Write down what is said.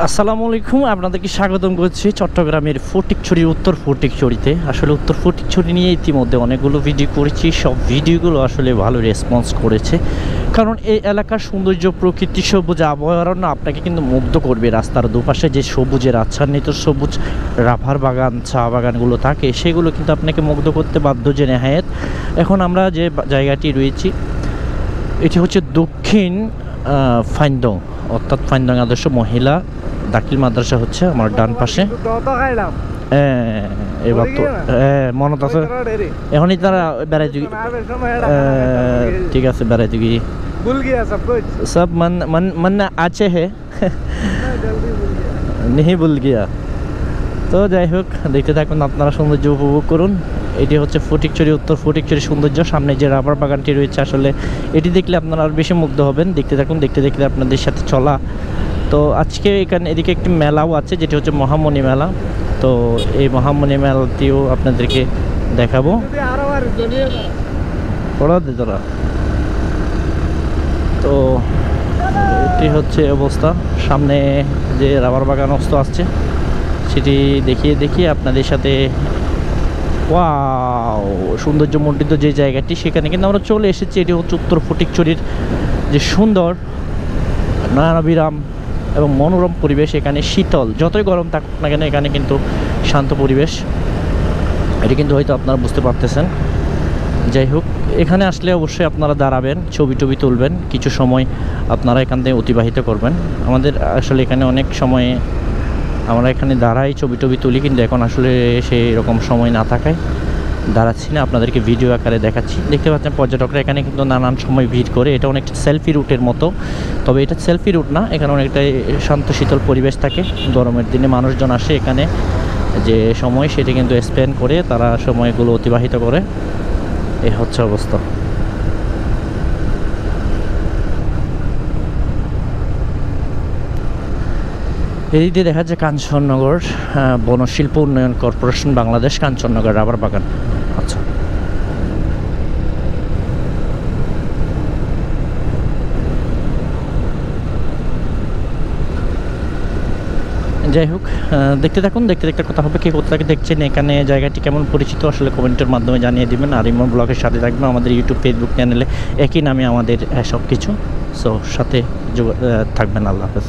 আসসালামু আলাইকুম, আপনাদেরকে স্বাগতম করছি চট্টগ্রামের ফটিকছড়ি, উত্তর ফটিকছড়িতে। আসলে উত্তর ফটিকছড়ি নিয়ে ইতিমধ্যে অনেকগুলো ভিডিও করেছি। সব ভিডিওগুলো আসলে ভালো রেসপন্স করেছে, কারণ এই এলাকার সৌন্দর্য, প্রকৃতি, সবুজ আবহাওয়ারণ্য আপনাকে কিন্তু মুগ্ধ করবে। রাস্তার দুপাশে যে সবুজের আচ্ছান্বিত সবুজ রাবার বাগান, চা বাগানগুলো থাকে, সেগুলো কিন্তু আপনাকে মুগ্ধ করতে বাধ্য যে নেহায়েত। এখন আমরা যে জায়গাটি রয়েছি, এটি হচ্ছে দক্ষিণ ফাইন্দং, অর্থাৎ ফাইন্দং আদর্শ মহিলা দাখিল মাদ্রাসা হচ্ছে আমার ডান পাশে। এবার তো মনত আছে, এখনই তারা বেড়াইতে, ঠিক আছে বেড়াইতে গিয়ে সব মন আছে হে নেহি ভুল গিয়া। তো যাই হোক, দেখতে থাকুন, আপনারা সৌন্দর্য উপভোগ করুন। এটি হচ্ছে ফটিকছড়ি, উত্তর ফটিকছড়ি সৌন্দর্য। সামনে যে রাবার বাগানটি রয়েছে, আসলে এটি দেখলে আপনারা আরও বেশি মুগ্ধ হবেন। দেখতে থাকুন, দেখতে দেখতে আপনাদের সাথে চলা। তো আজকে এদিকে একটি মেলাও আছে, যেটি হচ্ছে মহামণি মেলা। তো এই মহামণি মেলাটিও আপনাদেরকে দেখাবো। তোরা তো এটি হচ্ছে অবস্থা। সামনে যে রাবার বাগান আসছে, সেটি দেখিয়ে আপনাদের সাথে, ওয়াও সৌন্দর্যমণ্ডিত যে জায়গাটি, সেখানে কিন্তু আমরা চলে এসেছি। এটি হচ্ছে উত্তর ফটিকছড়ির যে সুন্দর, নয়নাভিরাম এবং মনোরম পরিবেশ। এখানে শীতল, যতই গরম থাকুক না কেন, এখানে কিন্তু শান্ত পরিবেশ। এটি কিন্তু হয়তো আপনারা বুঝতে পারতেছেন। যাই হোক, এখানে আসলে অবশ্যই আপনারা দাঁড়াবেন, ছবি তুলবেন, কিছু সময় আপনারা এখান থেকে অতিবাহিত করবেন। আমাদের আসলে এখানে অনেক সময় আমরা এখানে দাঁড়াই, ছবি তুলি, কিন্তু এখন আসলে সেই রকম সময় না থাকায় দাঁড়াচ্ছি না, আপনাদেরকে ভিডিও আকারে দেখাচ্ছি। দেখতে পাচ্ছেন পর্যটকরা এখানে কিন্তু নানান সময় ভিড় করে। এটা অনেকটা সেলফি রুটের মতো, তবে এটা সেলফি রুট না। এখানে অনেকটাই শান্ত শীতল পরিবেশ থাকে। গরমের দিনে মানুষজন আসে এখানে, যে সময় সেটা কিন্তু স্পেন্ড করে, তারা সময়গুলো অতিবাহিত করে। এই হচ্ছে অবস্থা। এই দিয়ে দেখা যাচ্ছে কাঞ্চননগর বনশিল্প উন্নয়ন কর্পোরেশন বাংলাদেশ, কাঞ্চননগর রাবার বাগান। আচ্ছা, যাই হোক, দেখতে থাকুন, দেখতে কথা হবে। কে কোথা থেকে দেখছেন, এখানে জায়গাটি কেমন পরিচিত, আসলে কমেন্টের মাধ্যমে জানিয়ে দিবেন। আর ইমন ব্লগের সাথে থাকবেন, আমাদের ইউটিউব, ফেসবুক চ্যানেলে একই নামে আমাদের সব কিছু। সো সাথে থাকবেন। আল্লাহ হাফেজ।